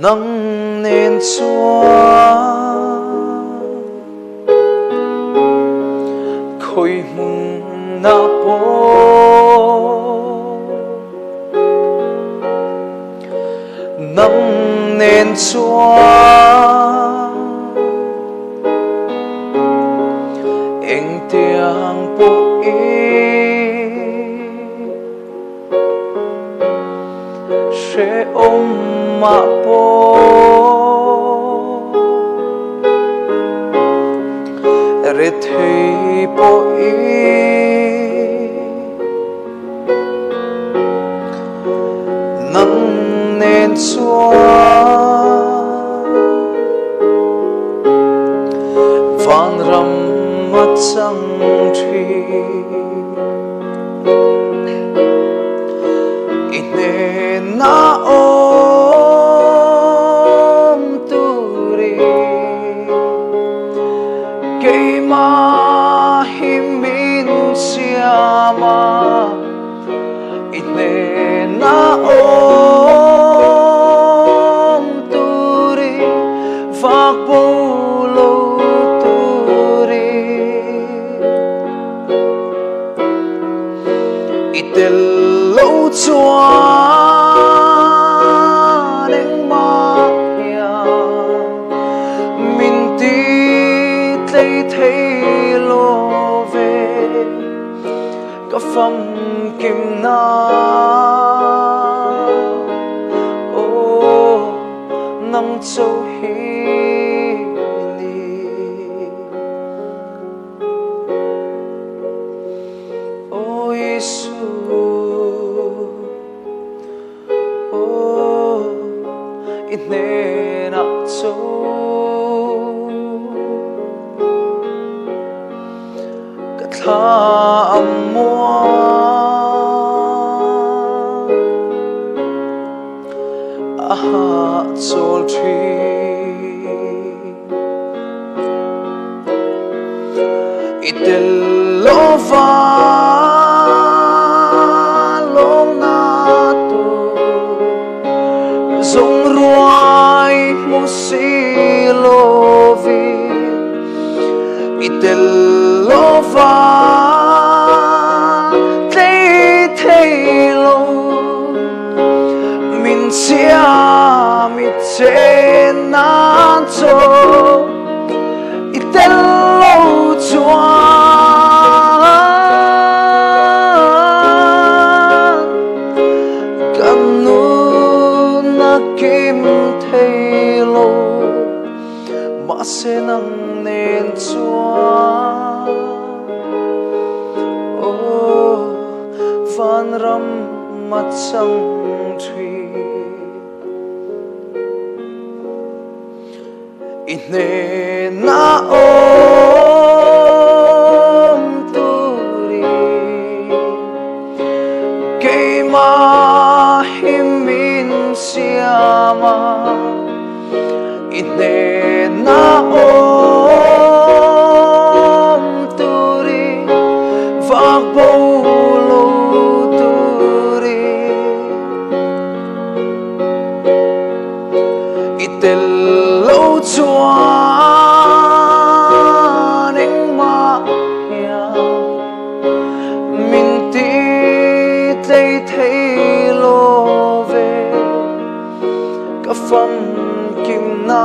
nắng nên xóa khôi mùng na po nắng nên xóa anh tiếng po sẽ ôm mà po re thấy po nắng nên xóa van ram mắt sang thủy ine na ôm turi kay mahimin siyama ine na ôm turi fakbulo turi itel lâu choa neng ma ya min ti tlei thei lo ve ka pham kim na o nang châu hi ni o Giêsu ine na châu cả tha mua aha chol thri itel lova zong ruai musilovi itel lova tei tei lo min sia mi che na cho itel lo chua sẽ nắng nên xóa ô van ram mắt sang thủy ine na ôm turi kay mahimin siyama ine na ôm turi fakbulo turi itel lâu choa neng ma ya min ti tlei thei lo ve ka pham kim na